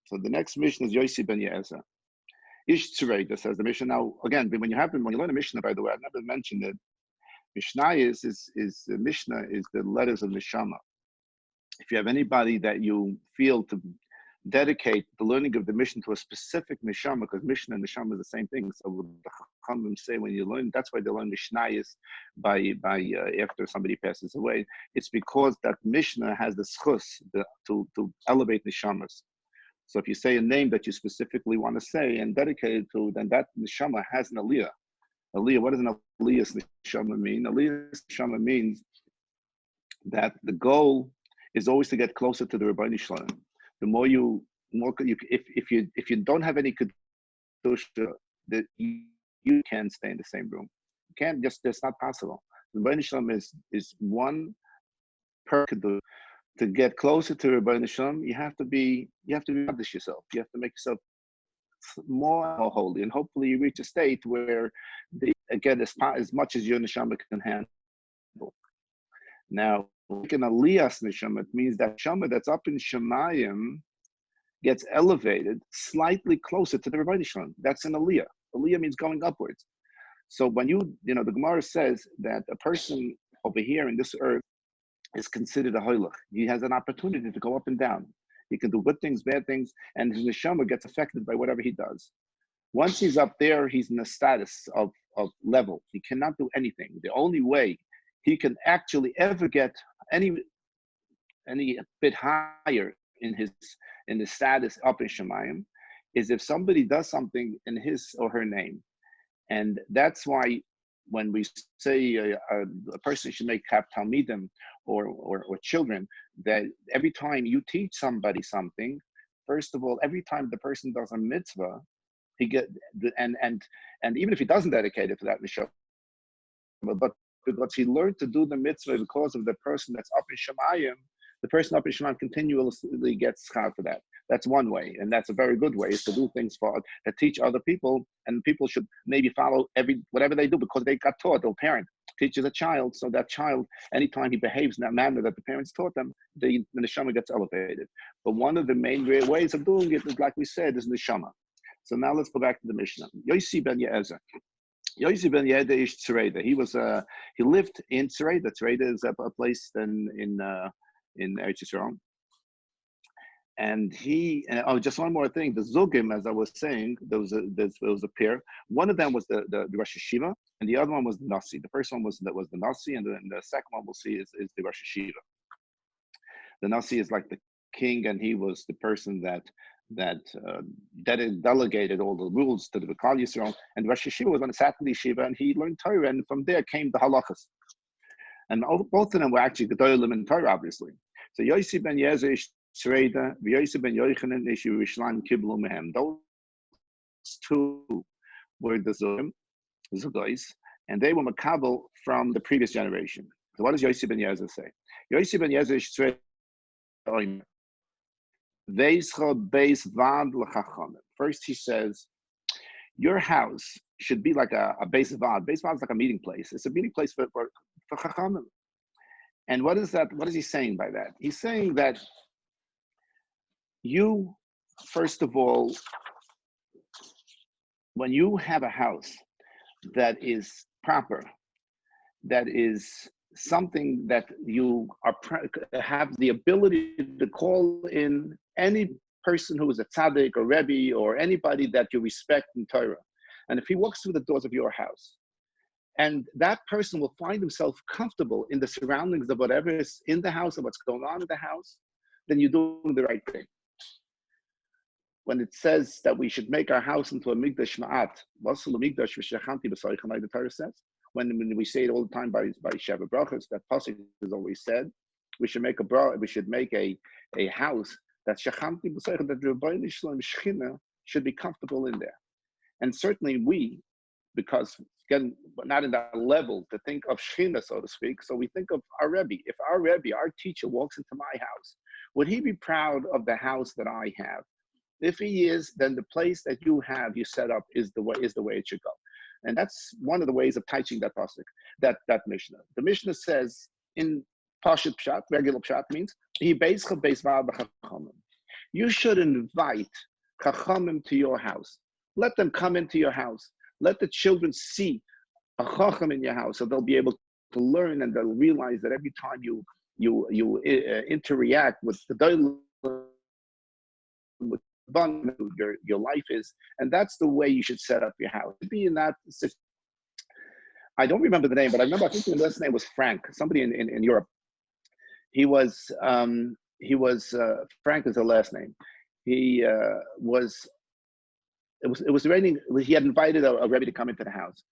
So the next Mishnah is Yossi ben Yezer. Ish Tzurei, that says the Mishnah. Now, again, when you learn a Mishnah, by the way, I've never mentioned it. Mishnah is the Mishnah is the letters of Neshama. If you have anybody that you feel to dedicate the learning of the Mishnah to a specific Neshama, because Mishnah and Neshama is the same thing. So the Chachamim say when you learn, that's why they learn Mishnayos by after somebody passes away. It's because that Mishnah has the schus to elevate Neshamas. So if you say a name that you specifically want to say and dedicate it to, then that Neshama has an aliyah. Aliyah, what does an aliyah Neshama mean? Aliyah Neshama means that the goal is always to get closer to the Rebbeinu Shalom. The more you if you don't have any kedusha, that you can't stay in the same room. You can't just, it's not possible. The Rebbeinu Shalom is one per kedusha. To get closer to Rebbeinu Shalom, you have to be honest yourself. You have to make yourself more holy, and hopefully you reach a state where again as much as your neshama can handle. Now, in aliyas neshama, it means that neshama that's up in Shemayim gets elevated slightly closer to the Rebbeinu Shalom. That's an aliyah. Aliyah means going upwards. So when the Gemara says that a person over here in this earth is considered a hoylach. He has an opportunity to go up and down. He can do good things, bad things, and his neshama gets affected by whatever he does. Once he's up there, he's in a status of level. He cannot do anything. The only way he can actually ever get any bit higher in the status up in Shemayim is if somebody does something in his or her name. And that's why when we say a person should make talmidim or children, that every time you teach somebody something, first of all, every time the person does a mitzvah, he get and even if he doesn't dedicate it to that neshama, but because he learned to do the mitzvah because of the person that's up in Shemayim, the person up in Shemayim continuously gets schar for that. That's one way, and that's a very good way, is to do things that teach other people, and people should maybe follow whatever they do because they got taught. The parent teaches a child, so that child, anytime he behaves in that manner that the parents taught them, the neshama gets elevated. But one of the main ways of doing it is, like we said, is neshama. So now let's go back to the Mishnah. Yossi ben Yezer. Yossi ben Yezer is Tzreida. He lived in Tzreida. Tzreida is a place in Eretz Yisrael. And just one more thing. The Zugim, as I was saying, there was a pair. One of them was the Rosh Hashiva, and the other one was the Nasi. The first one was the Nasi, and then the second one we'll see is the Rosh Hashiva. The Nasi is like the king, and he was the person that delegated all the rules to the Klal Yisrael. And Rosh Hashiva was on a Saturday Shiva, and he learned Torah, and from there came the halachas. And both of them were actually Gedolim in Torah, obviously. So Yossi ben Yezer is Tzreida, Yossi ben Yochanan is Yerushalayim Kiblu Mehem. Those two were the Zugais, and they were Makabel from the previous generation. So what does Yossi ben Yezer say? Yossi ben Yezer is Tzreida. First, he says, your house should be like a base vad. Base vad is like a meeting place. It's a meeting place for chachamim. And what is that? What is he saying by that? He's saying that you, first of all, when you have a house that is proper, that is something that you have the ability to call in any person who is a tzaddik or rebbe or anybody that you respect in Torah. And if he walks through the doors of your house, and that person will find himself comfortable in the surroundings of whatever is in the house and what's going on in the house, then you're doing the right thing. When it says that we should make our house into a migdash ma'at, the Torah says, when we say it all the time by Sheva Brachos, that pasuk is always said, we should make a house that shachanti b'soich, that the Rebbeinu Shalom Shechina should be comfortable in there. And certainly we, because again, not in that level to think of Shechina, so to speak, so we think of our Rebbe. If our Rebbe, our teacher, walks into my house, would he be proud of the house that I have? If he is, then the place that you set up is the way it should go. And that's one of the ways of teaching that pasuk, that Mishnah. The Mishnah says in Pashut Pshat, regular Pshat means he basically based. You should invite chachamim to your house. Let them come into your house. Let the children see a chacham in your house, so they'll be able to learn and they'll realize that every time you interact with the with your life is, and that's the way you should set up your house. Be in that. I don't remember the name, but I remember I think the last name was Frank. Somebody in Europe. He was Frank is the last name. He was. It was raining. He had invited a Rebbe to come into the house,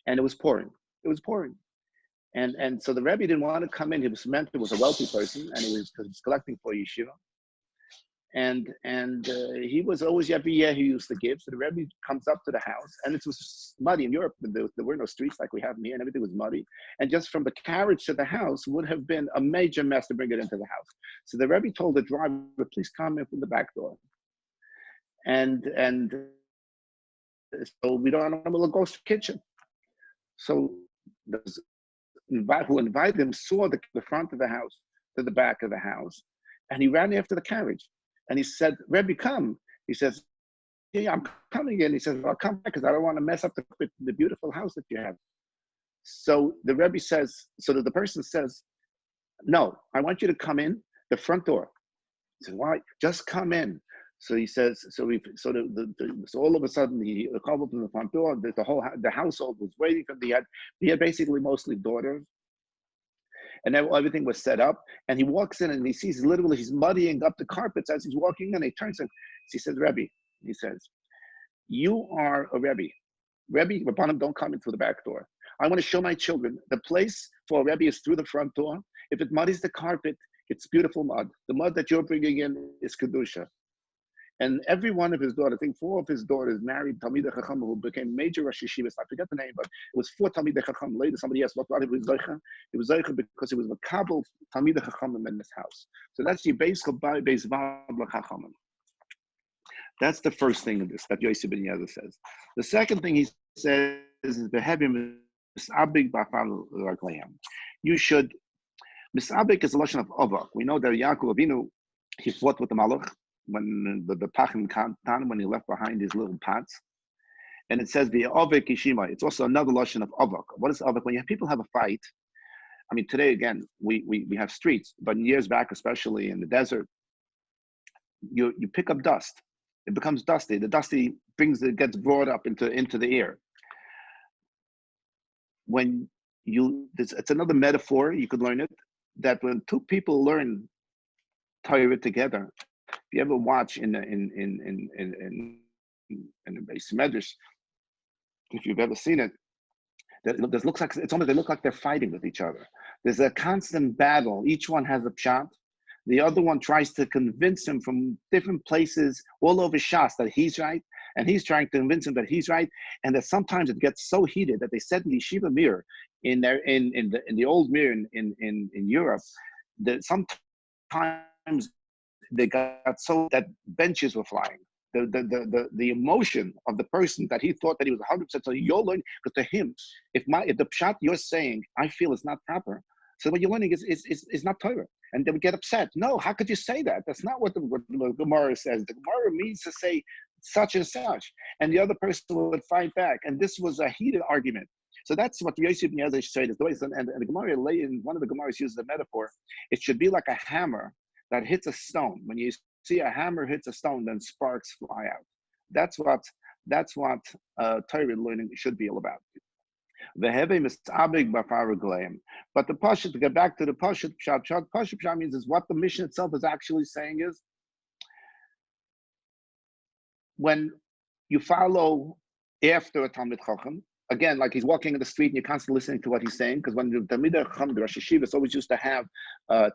and it was pouring. It was pouring, and so the Rebbe didn't want to come in. He was a wealthy person, and he was collecting for yeshiva. And he was always, every year he used to give. So the Rebbe comes up to the house, and it was muddy in Europe. There were no streets like we have here, and everything was muddy. And just from the carriage to the house would have been a major mess to bring it into the house. So the Rebbe told the driver, please come in from the back door. And so we don't want to go to the kitchen. So who invited him saw the front of the house to the back of the house, and he ran after the carriage. And he said, Rebbe, come. He says, yeah, I'm coming in. He says, I'll come back because I don't want to mess up the beautiful house that you have. So the Rebbe says, so that the person says, no, I want you to come in the front door. He says, why? Just come in. So he says, so all of a sudden he called up to the front door. The household was waiting for him. He had basically mostly daughters. And then everything was set up, and he walks in and he sees literally he's muddying up the carpets as he's walking in. He turns and he says, Rebbe, he says, you are a Rebbe. Rebbe, Rabbanim don't come in through the back door. I want to show my children the place for a Rebbe is through the front door. If it muddies the carpet, it's beautiful mud. The mud that you're bringing in is Kedusha. And every one of his daughters, I think 4 of his daughters married Talmidei Chacham who became major Rosh Yeshivas. I forget the name, but it was 4 Talmidei Chacham. Later, somebody asked what it was Zeicha. It was Zeicha because it was Makabel Talmidei Chacham in this house. So that's the base Vav L'Chachamim. That's the first thing in this that Yosef ben Yezer says. The second thing he says is Behevim Misabik B'Afal L'Raglayim. You should. Misabik is a lashon of Avak. We know that Yaakov Avinu, he fought with the Malach when the Pachim Katan, when he left behind his little pots. And it says the Avik Ishima. It's also another lashon of Avak. What is Avak? When people have a fight, I mean, today again, we have streets, but years back, especially in the desert, you pick up dust. It becomes dusty. The dusty gets brought up into the air. When it's another metaphor, you could learn it, that when 2 people learn Torah together, if you ever watch in the Beis Medrash, if you've ever seen it, that looks like it's almost they look like they're fighting with each other. There's a constant battle. Each one has a pshat. The other one tries to convince him from different places all over Shas that he's right, and he's trying to convince him that he's right. And that sometimes it gets so heated that they said in the Yeshiva mirror in the old mirror in Europe that sometimes they got so that benches were flying. The emotion of the person that he thought that he was 100%. So you're learning, because to him, if the pshat you're saying I feel is not proper, so what you're learning is not Torah, and they would get upset. No, how could you say that? That's not what the Gemara says. The Gemara means to say such and such, and the other person would fight back. And this was a heated argument. So that's what Yosef ben Yezer said. Is the way, and the Gemara in one of the Gemaras uses a metaphor. It should be like a hammer that hits a stone. When you see a hammer hits a stone, then sparks fly out. That's what Torah learning should be all about. But the Pashat, to get back to the Pashat Pshat means is what the Mishneh itself is actually saying is when you follow after a Talmid Chacham, again, like he's walking in the street and you're constantly listening to what he's saying, because when the Talmidei Chacham, the Rosh Yeshivas always used to have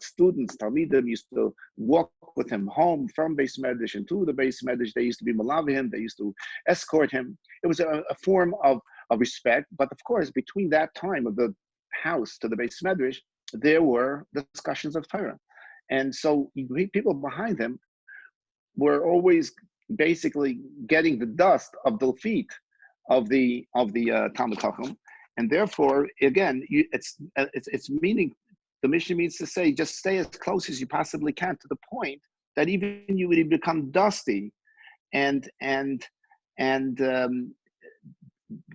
students, Talmidim used to walk with him home from Beis Medrash and to the Beis Medrash. They used to be malavi him, they used to escort him. It was a form of respect, but of course, between that time of the house to the Beis Medrash, there were discussions of Torah. And so people behind him were always basically getting the dust of the feet of the Talmid Chacham, and therefore, again, it's meaning. The Mishnah means to say, just stay as close as you possibly can to the point that even you would become dusty, and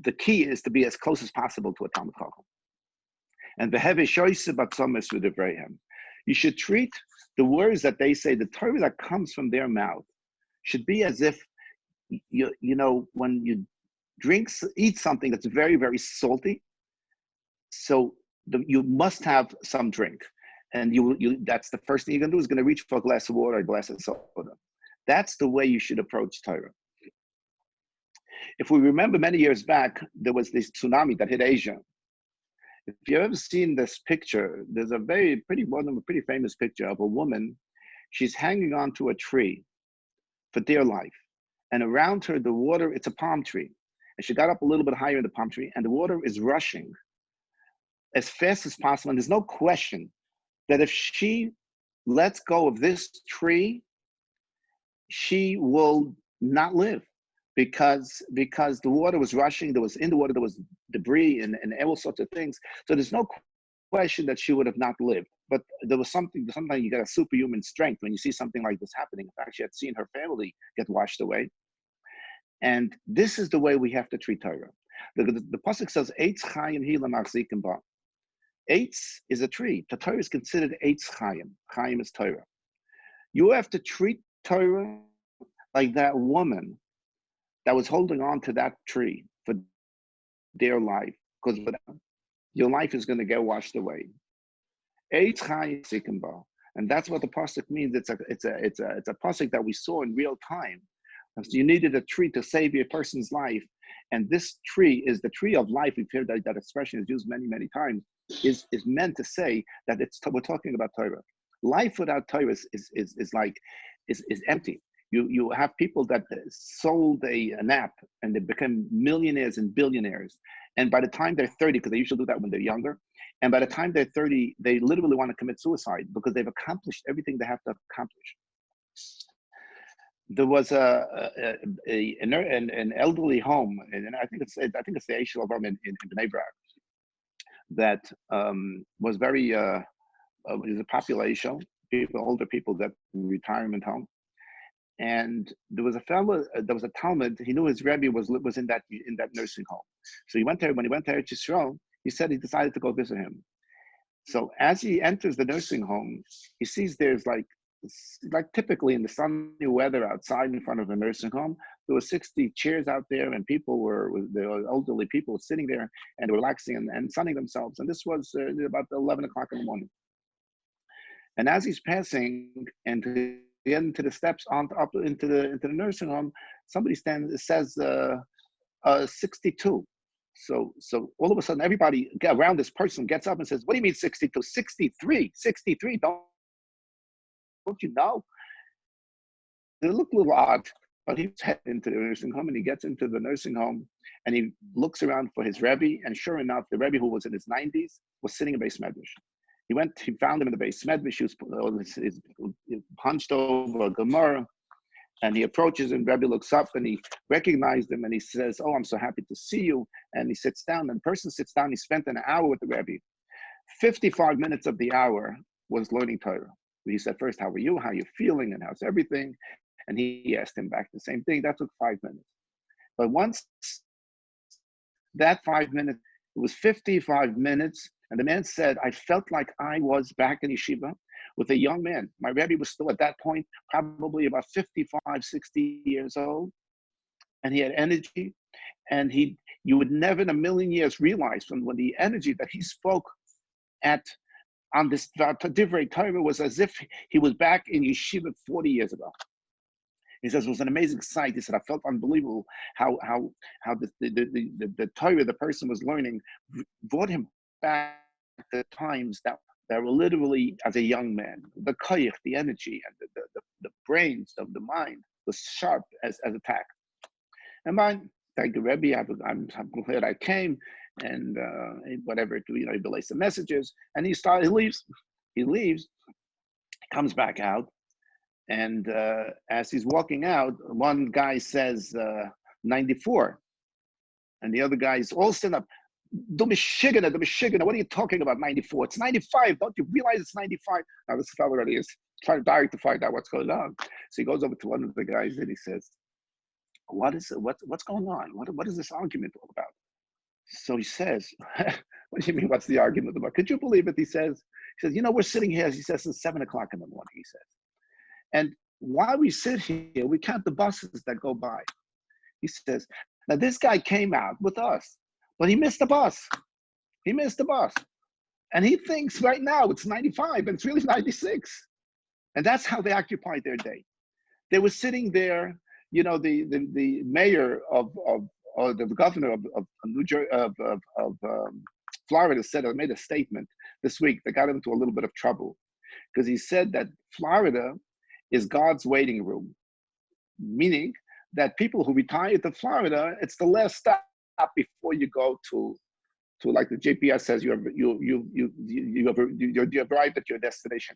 the key is to be as close as possible to a Talmud Chacham. And you should treat the words that they say, the Torah that comes from their mouth, should be as if when you eat something that's very, very salty. So you must have some drink, and that's the first thing you're gonna do, is gonna reach for a glass of water, a glass of soda. That's the way you should approach Torah. If we remember many years back, there was this tsunami that hit Asia. If you've ever seen this picture, there's a pretty famous picture of a woman. She's hanging onto a tree for dear life. And around her, the water, it's a palm tree. And she got up a little bit higher in the palm tree, and the water is rushing as fast as possible. And there's no question that if she lets go of this tree, she will not live, because the water was rushing. There was debris and all sorts of things. So there's no question that she would have not lived. But there was sometimes you get a superhuman strength when you see something like this happening. In fact, she had seen her family get washed away. And this is the way we have to treat Torah. The pasuk says, Eitz Chaim hi lamachzikim ba. Eitz is a tree. The Torah is considered Eitz Chaim. Chaim is Torah. You have to treat Torah like that woman that was holding on to that tree for their life, because your life is going to get washed away. Eitz Chaim sikim ba. And that's what the pasuk means. It's a pasuk that we saw in real time. So you needed a tree to save a person's life, and this tree is the tree of life. We've heard that expression is used many, many times. Is meant to say that we're talking about Torah. Life without Torah is empty. You have people that sold an app and they become millionaires and billionaires, and by the time they're 30, because they usually do that when they're younger, and by the time they're 30, they literally want to commit suicide because they've accomplished everything they have to accomplish. There was an elderly home, and I think it's the Eichel of in Bnei Brak, that was very is a population, older people that retirement home, and there was a fellow, there was a Talmud. He knew his Rebbe was in that nursing home, so he went there. When he went to Eretz Yisrael, he said he decided to go visit him. So as he enters the nursing home, he sees there's like typically in the sunny weather outside in front of the nursing home, there were 60 chairs out there, and the elderly people sitting there and relaxing and sunning themselves. And this was about 11 o'clock in the morning. And as he's passing and to get into the steps up into the nursing home, somebody says 62. So all of a sudden, everybody around this person gets up and says, "What do you mean 62? 63, 63, don't you know?" They look a little odd, but he's heading into the nursing home, and he gets into the nursing home, and he looks around for his Rebbe, and sure enough, the Rebbe, who was in his 90s, was sitting in Beis Medrash. He found him in the Beis Medrash. He was hunched over a Gemara, and he approaches him. Rebbe looks up, and he recognized him, and he says, "Oh, I'm so happy to see you." And he sits down, and the person sits down. He spent an hour with the Rebbe. 55 minutes of the hour was learning Torah. He said, first, "How are you? How are you feeling? And how's everything?" And he asked him back the same thing. That took 5 minutes. But once that 5 minutes, it was 55 minutes. And the man said, "I felt like I was back in yeshiva with a young man." My Rebbe was still at that point, probably about 55, 60 years old. And he had energy. And you would never in a million years realize when the energy that he spoke on this Divrei Torah was as if he was back in yeshiva 40 years ago. He says it was an amazing sight. He said, "I felt unbelievable how the Torah the person was learning brought him back to times that were literally as a young man. The koyach, the energy, and the brains of the mind was sharp as a tack." And mine, thank you, Rebbe. I'm glad I came, and whatever, he relays the messages, and he leaves, comes back out, and as he's walking out, one guy says 94, and the other guys all stand up. "The Michigan, what are you talking about 94? It's 95. Don't you realize it's 95? Now this fellow already is dying to find out what's going on. So he goes over to one of the guys and he says, what's going on? What is this argument all about? So he says, what do you mean, what's the argument about? Could you believe it? He says, we're sitting here, he says, since 7 o'clock in the morning, he says. And while we sit here, we count the buses that go by. He says, now this guy came out with us, but he missed the bus. He missed the bus. And he thinks right now it's 95 and it's really 96. And that's how they occupied their day. They were sitting there, the mayor or the governor of New Jersey, of Florida made a statement this week that got him into a little bit of trouble, because he said that Florida is God's waiting room, meaning that people who retire to Florida, it's the last stop before you go to like the GPS says you have arrived at your destination,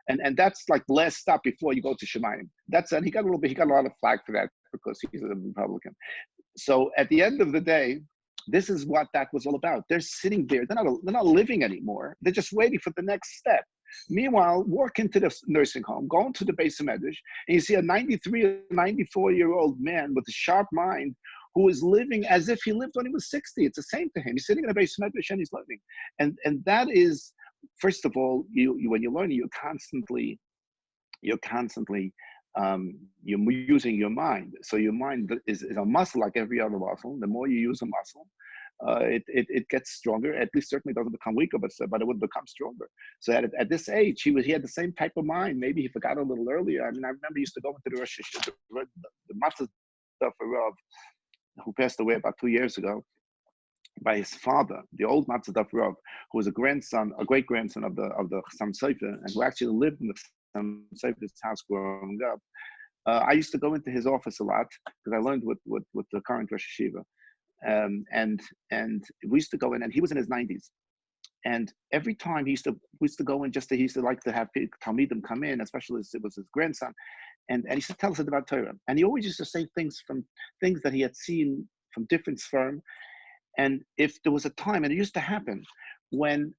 and that's like the last stop before you go to Shemayim. And he got a lot of flack for that because he's a Republican. So at the end of the day, this is what that was all about. They're sitting there. They're not living anymore. They're just waiting for the next step. Meanwhile, walk into the nursing home, go into the base of Medrash, and you see a 93 or 94-year-old man with a sharp mind who is living as if he lived when he was 60. It's the same to him. He's sitting in a base of Medrash and he's living. And that is, first of all, when you learn, you're constantly you're using your mind. So your mind is a muscle like every other muscle. The more you use a muscle, it gets stronger. At least certainly doesn't become weaker, but it would become stronger. So at this age, he had the same type of mind. Maybe he forgot a little earlier. I mean, I remember he used to go into the Rosh Hashanah, the Matzah stuff who passed away about 2 years ago, by his father, the old Matzah Rav, who was a great grandson of the Chassam Sofer, and who actually lived in the Chassam Sofer's house growing up. I used to go into his office a lot because I learned with the current Rosh Hashiva. And we used to go in, and he was in his 90s. And every time we used to go in, he used to like to have Talmidim come in, especially as it was his grandson. And he used to tell us about Torah. And he always used to say things that he had seen from different sperm. And if there was a time, and it used to happen, when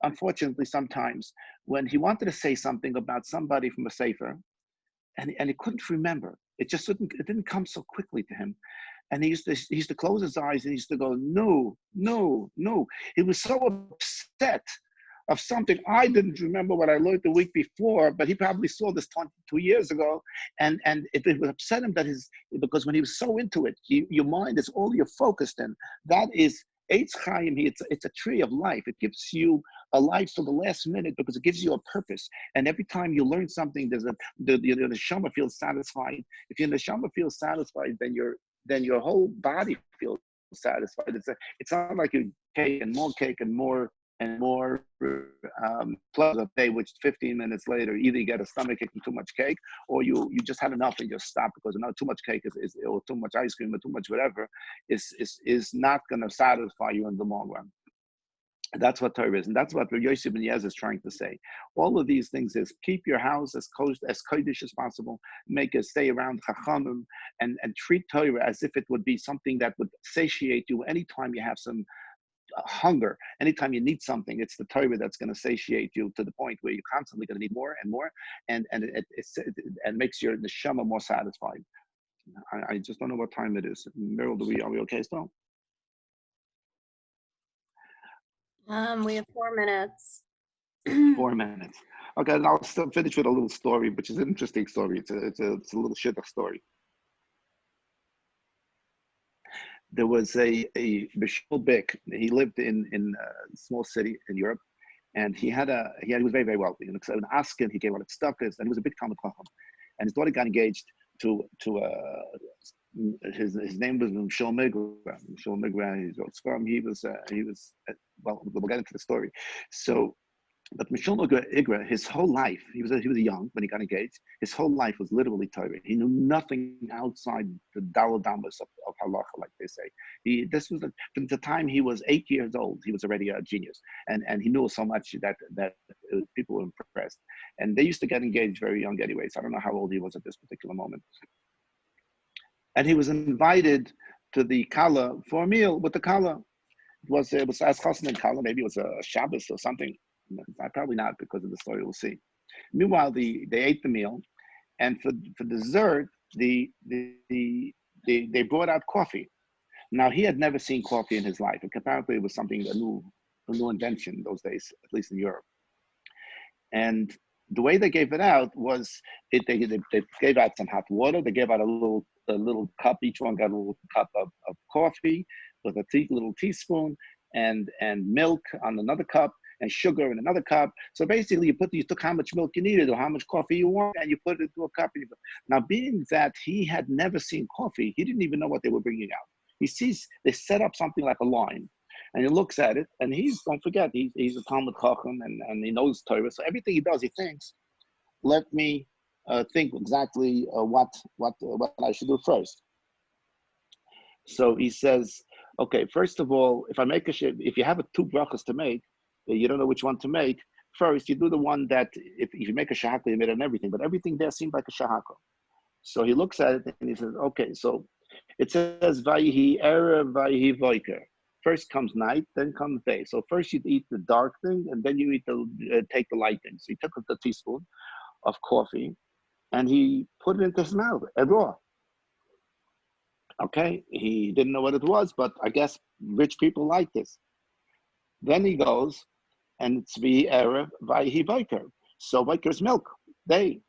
unfortunately sometimes, when he wanted to say something about somebody from a sefer, and he couldn't remember, it didn't come so quickly to him. And he used to close his eyes and he used to go, no. He was so upset of something. I didn't remember what I learned the week before, but he probably saw this 22 years ago. And it would upset him because when he was so into it, your mind is all you're focused in. That is Eitz Chaim. It's a tree of life. It gives you a life to the last minute because it gives you a purpose. And every time you learn something, the neshama feels satisfied. If your neshama feels satisfied, then your whole body feels satisfied. It's not like you cake and more plus a day, which 15 minutes later, either you get a stomach ache from too much cake, or you just had enough and just stop, because too much cake or too much ice cream or too much whatever is not going to satisfy you in the long run. That's what Torah is, and that's what Rabbi Yossi ben Yez is trying to say. All of these things is keep your house as kodesh as possible, make it stay around Chachamim, and treat Torah as if it would be something that would satiate you anytime you have some hunger. Anytime you need something, it's the Torah that's going to satiate you to the point where you're constantly going to need more and more, and it makes your neshama more satisfied. I just don't know what time it is. Meryl, are we okay still? We have 4 minutes. 4 minutes. Okay, and I'll still finish with a little story, which is an interesting story. It's a little shidduch story. There was a Bishul Bik. He lived in a small city in Europe, and he was very, very wealthy. And so in Askin, he gave out tzedakahs, and he was a big Talmid Chacham. And his daughter got engaged to his name was Shul Migra. Shul Migra. He wrote Sfarim. He was well, we'll get into the story. So, but Mishul Igra, his whole life, he was young when he got engaged. His whole life was literally Torah. He knew nothing outside the daladamas of halacha, like they say. This was from the time he was 8 years old. He was already a genius, and he knew so much that people were impressed. And they used to get engaged very young, anyway. So I don't know how old he was at this particular moment. And he was invited to the Kala for a meal with the Kala. It was as Chassan and Kala. Maybe it was a Shabbos or something. Probably not, because of the story we'll see. Meanwhile, they ate the meal, and for dessert, they brought out coffee. Now he had never seen coffee in his life. Apparently, it was something a new invention in those days, at least in Europe. And the way they gave it out was they gave out some hot water. They gave out a little cup. Each one got a little cup of coffee with a little teaspoon and milk on another cup and sugar in another cup. So basically, you took how much milk you needed or how much coffee you want, and you put it into a cup. Now, being that he had never seen coffee, he didn't even know what they were bringing out. He sees they set up something like a line, and he looks at it, and don't forget, he's a Talmud Chacham, and he knows Torah. So everything he does, he thinks, let me think exactly what I should do first. So he says, okay, first of all, if you have two brachas to make, you don't know which one to make. First, you do the one that if you make a shahaka, you made it on everything, but everything there seemed like a shahaka. So he looks at it and he says, okay, so it says Vayihi Erev Vayihi Voiker. First comes night, then comes day. So first you eat the dark thing, and then you take the light thing. So he took a teaspoon of coffee, and he put it into his mouth, raw. Okay, he didn't know what it was, but I guess rich people like this. Then he goes, and it's the Erev Vayihi Voiker. So Voiker is milk. They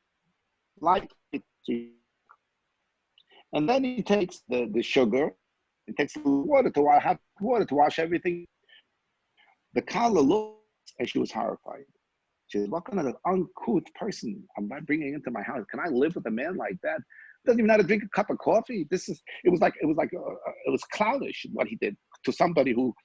like it. And then he takes the sugar, he takes the hot water to wash everything. The Kala looked and she was horrified. She said, what kind of an uncouth person am I bringing into my house? Can I live with a man like that? Doesn't even know how to drink a cup of coffee. It was clownish what he did to somebody who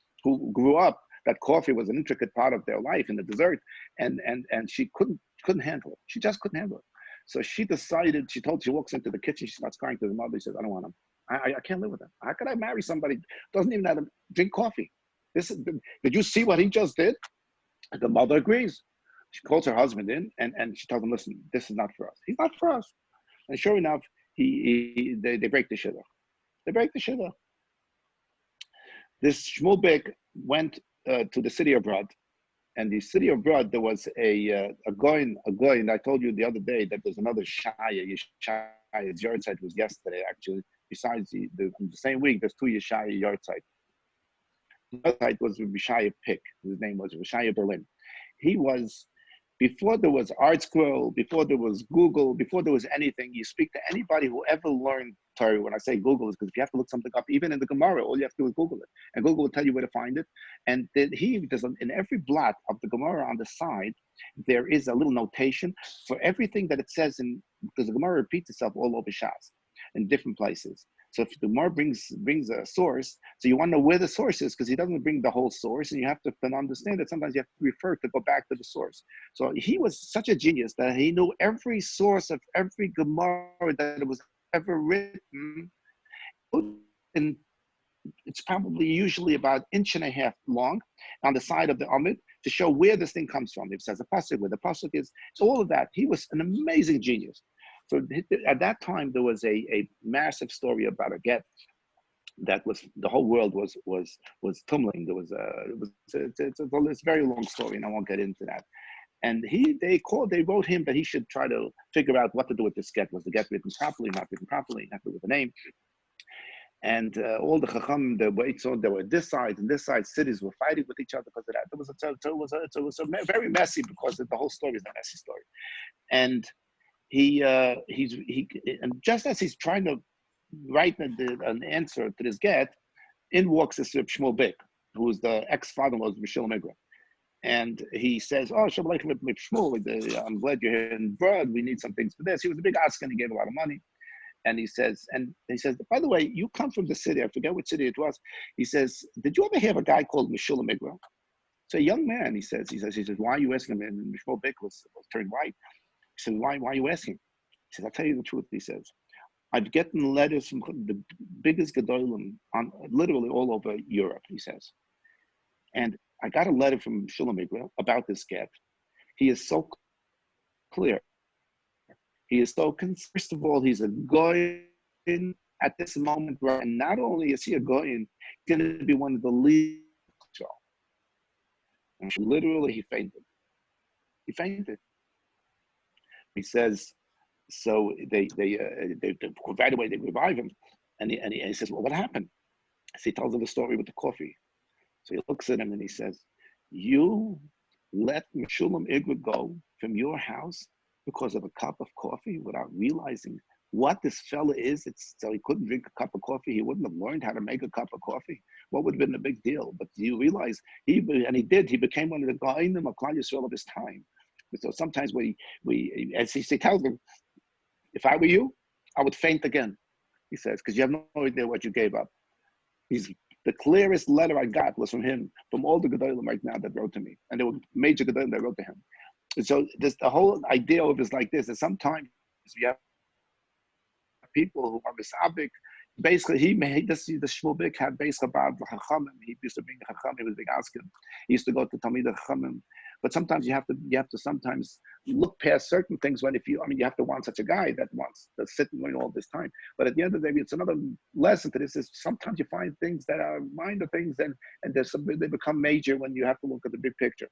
grew up that coffee was an intricate part of their life in the dessert, and she couldn't handle it. She just couldn't handle it. So she decided, she walks into the kitchen, she starts crying to the mother. She says, I don't want him. I can't live with him. How could I marry somebody who doesn't even know how to drink coffee? Did you see what he just did? And the mother agrees. She calls her husband in and she tells him, listen, this is not for us. He's not for us. And sure enough, they break the shidduch. They break the shidduch. This Shmuel went to the city of Brod. And the city of Brod, there was a goyin. I told you the other day that there's another Yeshaya. His yahrzeit was yesterday, actually. Besides the same week, there's two Yeshaya yahrzeit. The yahrzeit was Yeshaya Pick. His name was Yeshaya Berlin. He was, before there was ArtScroll, before there was Google, before there was anything, you speak to anybody who ever learned Torah. When I say Google, is because if you have to look something up, even in the Gemara, all you have to do is Google it. And Google will tell you where to find it. And then in every blot of the Gemara on the side, there is a little notation for everything that it says because the Gemara repeats itself all over Shas in different places. So if the Gemara brings a source, so you want to know where the source is, because he doesn't bring the whole source, and you have to understand that sometimes you have to refer to go back to the source. So he was such a genius that he knew every source of every Gemara that was ever written, and it's probably usually about 1.5 inches long on the side of the Amid to show where this thing comes from. It says the pasuk, where the pasuk is. So all of that. He was an amazing genius. So at that time, there was a massive story about a get that was the whole world was tumbling. It's a very long story, and I won't get into that. And they wrote him that he should try to figure out what to do with this get. Was the get written properly, not written properly, not with the name? And all the Chacham, there were this side and this side. Cities were fighting with each other because of that. It was very messy because the whole story is a messy story. And and just as he's trying to write an answer to this get, in walks this Shmuel Bik, who is the ex-father-in-law of Mishel Migra. And he says, oh, Shmuel, I'm glad you're here in Brod. We need some things for this. He was a big asking. He gave a lot of money. And he says, by the way, you come from the city. I forget which city it was. He says, did you ever hear of a guy called Mishel Migra? So a young man, he says, why are you asking him? And Mishmol Bik was turned white. He said, why are you asking? He says, I'll tell you the truth, he says. I've gotten letters from the biggest Gedolim on literally all over Europe, he says. And I got a letter from Shulam Migra about this get. He is so clear. He is so, first of all, he's a goyin at this moment, right? And not only is he a goyin, he's going to be one of the leaders. And literally, he fainted. He fainted. he says, so they right away they revive him, and he says, well, what happened? So he tells him the story with the coffee. So he looks at him and he says, you let Meshulam Igud go from your house because of a cup of coffee without realizing what this fella is. So he couldn't drink a cup of coffee. He wouldn't have learned how to make a cup of coffee. What would have been a big deal? But you realize he became one of the Ga'inim of Klal Yisrael of his time. So sometimes as he tells him, if I were you, I would faint again, he says, because you have no idea what you gave up. The clearest letter I got was from him, from all the Gedolim right now that wrote to me. And there were major Gedolim that wrote to him. And so the whole idea of it is like this, that sometimes we have people who are misabik. Basically, the Shmulvik had basically about the Chachamim. He used to bring the Chachamim, he was a big asking. He used to go to Talmid Chachamim. But sometimes you have to sometimes look past certain things you have to want such a guy that wants to sit and learn all this time. But at the end of the day, it's another lesson to this is sometimes you find things that are minor things and they become major when you have to look at the big picture.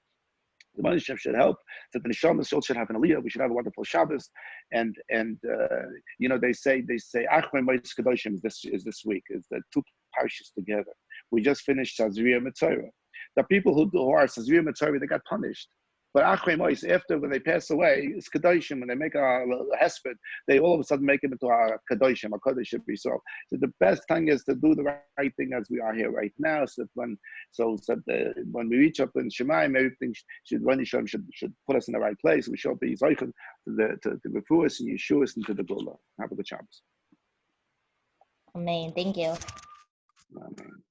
The Mishneh should help, that the Neshama should have an Aliyah. We should have a wonderful Shabbos, and they say Achrei Mois Kedoshim is this week. Is the two parshas together. We just finished Sazria Mitzorah. The people who are Sazria Mitzorah, they got punished. But Achrei Mois, after when they pass away, it's Kedoshim. When they make a hesped, they all of a sudden make it into a Kedoshim. A Kodesh should be so. So the best thing is to do the right thing as we are here right now. So when we reach up in Shemayim, everything should put us in the right place. We should be Zoichen to the Refuas and Yeshuas and to the Gula. Have a good Shabbos. Amen. Thank you. Amen.